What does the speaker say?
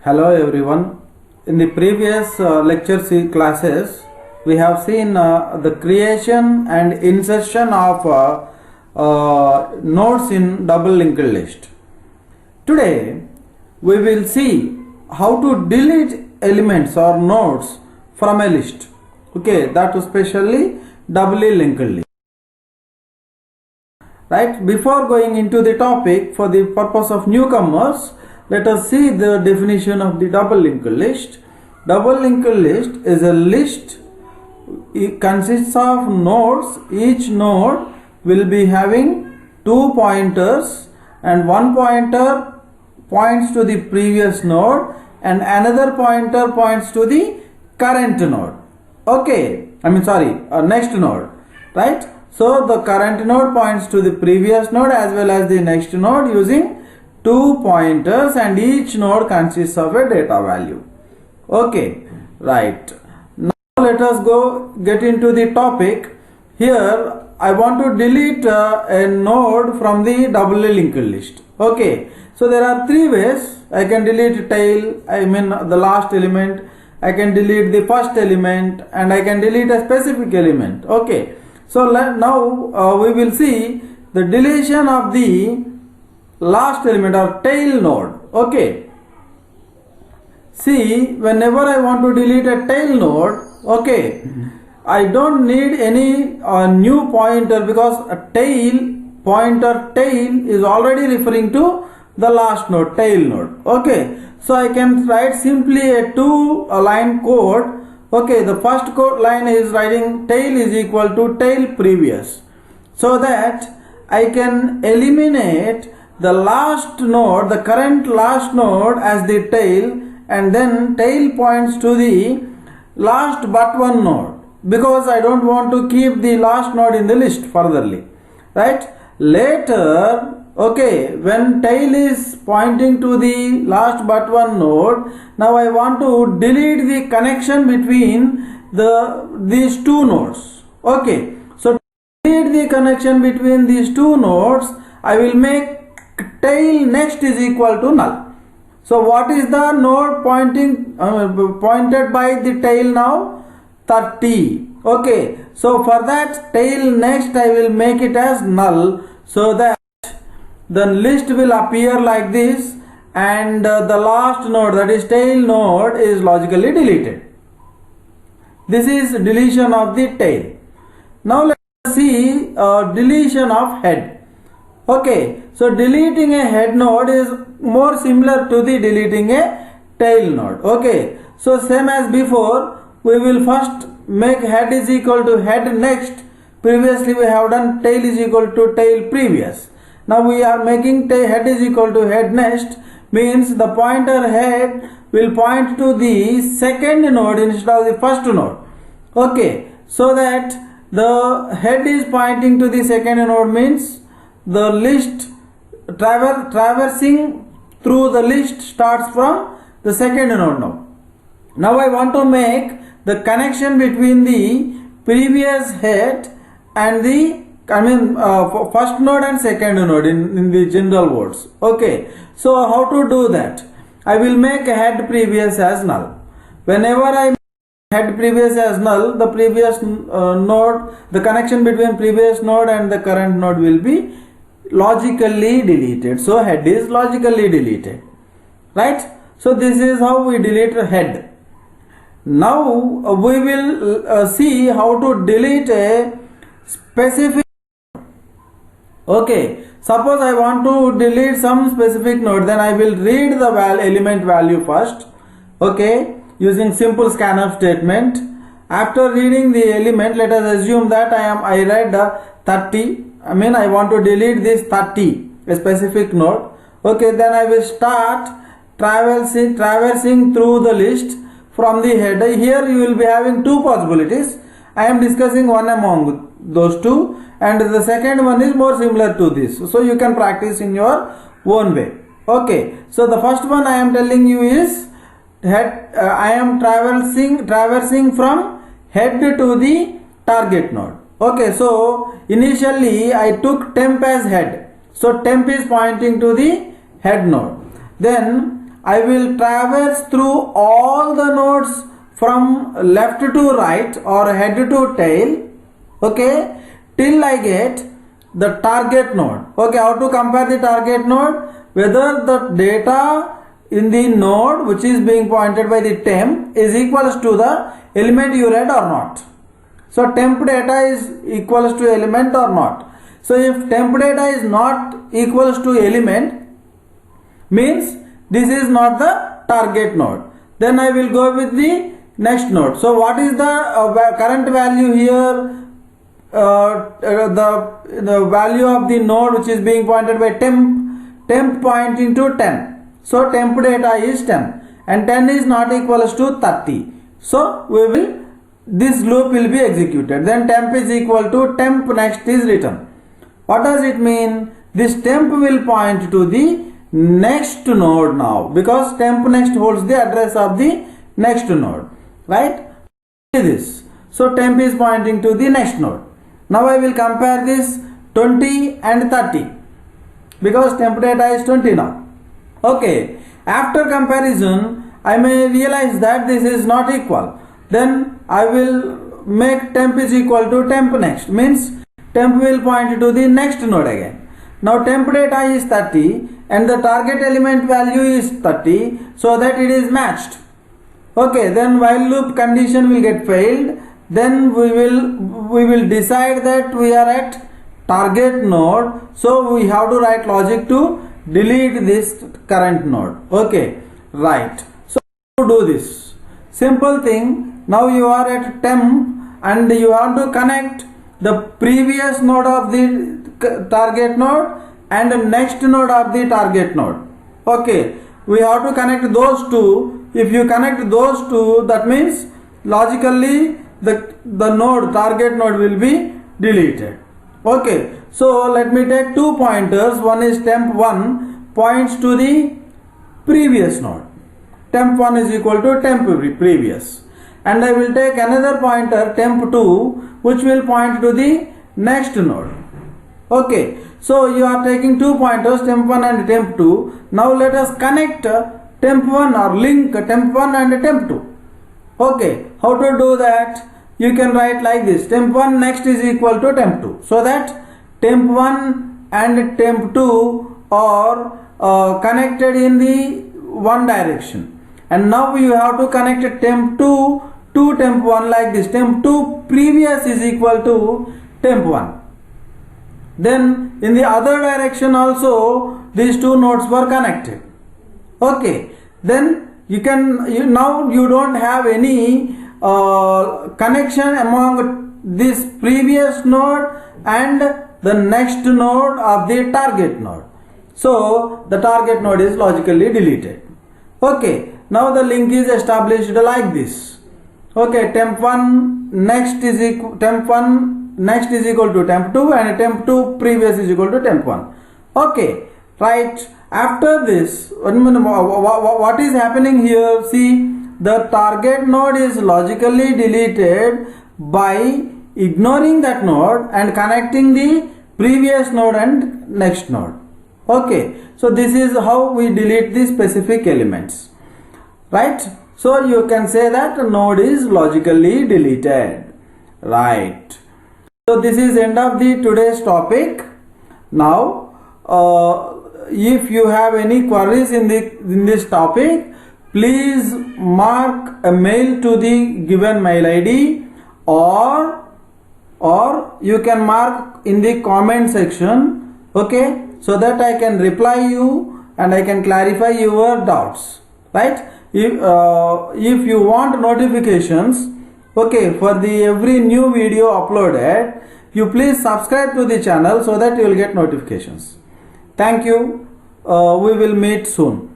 Hello everyone. In the previous classes, we have seen the creation and insertion of nodes in double linked list. Today, we will see how to delete elements or nodes from a list. Okay, that especially doubly linked list. Right, before going into the topic, for the purpose of newcomers, let us see the definition of the double linked list. Double linked list is a list. It consists of nodes. Each node will be having two pointers, and one pointer points to the previous node and another pointer points to the current node. Okay, next node, right? So the current node points to the previous node as well as the next node using two pointers, and each node consists of a data value. Okay, right. Now let us get into the topic. Here I want to delete a node from the doubly linked list. Okay, so there are three ways. I can delete tail, the last element. I can delete the first element, and I can delete a specific element. Okay, so now we will see the deletion of the last element or tail node. Okay, see, whenever I want to delete a tail node, okay, I don't need any new pointer, because a tail is already referring to the last node, tail node. Okay, so I can write simply a two-line code. Okay, the first code line is writing tail is equal to tail previous, so that I can eliminate the last node, the current last node as the tail, and then tail points to the last but one node, because I don't want to keep the last node in the list furtherly, right? Later, okay, when tail is pointing to the last but one node, now I want to delete the connection between these two nodes. Okay, so to delete the connection between these two nodes, I will make tail next is equal to null. So what is the node pointed by the tail now? 30. Okay, so for that tail next I will make it as null, so that the list will appear like this, and the last node, that is tail node, is logically deleted. This is deletion of the tail. Now let us see deletion of head. Okay, so deleting a head node is more similar to the deleting a tail node. Okay, so same as before, we will first make head is equal to head next. Previously we have done tail is equal to tail previous. Now we are making head is equal to head next, means the pointer head will point to the second node instead of the first node. Okay, so that the head is pointing to the second node means the list traversing through the list starts from the second node now. Now I want to make the connection between the previous head and the first node and second node in the general words. Okay, so how to do that? I will make head previous as null. Whenever I make head previous as null, the previous node, the connection between previous node and the current node will be logically deleted. So head is logically deleted, right? So this is how we delete a head. Now we will see how to delete a specific. Okay, suppose I want to delete some specific node, then I will read the element value first. Okay, using simple scanf statement. After reading the element, let us assume that I read 30. I want to delete this 30, a specific node. Okay, then I will start traversing through the list from the head. Here you will be having two possibilities. I am discussing one among those two, and the second one is more similar to this. So you can practice in your own way. Okay, so the first one I am telling you is head. I am traversing from head to the target node. Okay, so initially I took temp as head, so temp is pointing to the head node. Then I will traverse through all the nodes from left to right or head to tail, okay, till I get the target node. Okay, how to compare the target node? Whether the data in the node which is being pointed by the temp is equals to the element you read or not. So temp data is equals to element or not. So if temp data is not equals to element, means this is not the target node. Then I will go with the next node. So what is the current value here? The value of the node which is being pointed by temp pointing to 10. So temp data is 10 and 10 is not equals to 30. So this loop will be executed. Then temp is equal to temp next is written. What does it mean? This temp will point to the next node now, because temp next holds the address of the next node, right? This. So temp is pointing to the next node. Now I will compare this 20 and 30 because temp data is 20 now. Okay, after comparison I may realize that this is not equal. Then I will make temp is equal to temp next, means temp will point to the next node again. Now temp data is 30 and the target element value is 30, so that it is matched. Okay, then while loop condition will get failed, then we will decide that we are at target node, so we have to write logic to delete this current node. Okay, right. So to do this simple thing, now you are at temp and you want to connect the previous node of the target node and the next node of the target node. Okay, we have to connect those two. If you connect those two, that means logically the node target node will be deleted. Okay, so let me take 2 pointers. One is temp1 points to the previous node. Temp1 is equal to temp previous. And I will take another pointer temp2 which will point to the next node. Okay, so you are taking 2 pointers, temp1 and temp2. Now let us connect temp1 or link temp1 and temp2. Okay, how to do that? You can write like this: temp1 next is equal to temp2, so that temp1 and temp2 are connected in the one direction. And now you have to connect temp2 to temp1 like this: temp2 previous is equal to temp1. Then in the other direction also these two nodes were connected. Okay, then now you don't have any connection among this previous node and the next node of the target node. So the target node is logically deleted. Okay, now the link is established like this. Okay, temp1 next is equal to temp2 and temp2 previous is equal to temp1. Okay, right. After this, what is happening here? See, the target node is logically deleted by ignoring that node and connecting the previous node and next node. Okay, so this is how we delete the specific elements, right? So you can say that node is logically deleted, right? So this is end of the today's topic. Now if you have any queries in this topic, please mark a mail to the given mail ID, or you can mark in the comment section, okay, so that I can reply you and I can clarify your doubts, right? If you want notifications, okay, for the every new video uploaded, you please subscribe to the channel so that you will get notifications. Thank you. We will meet soon.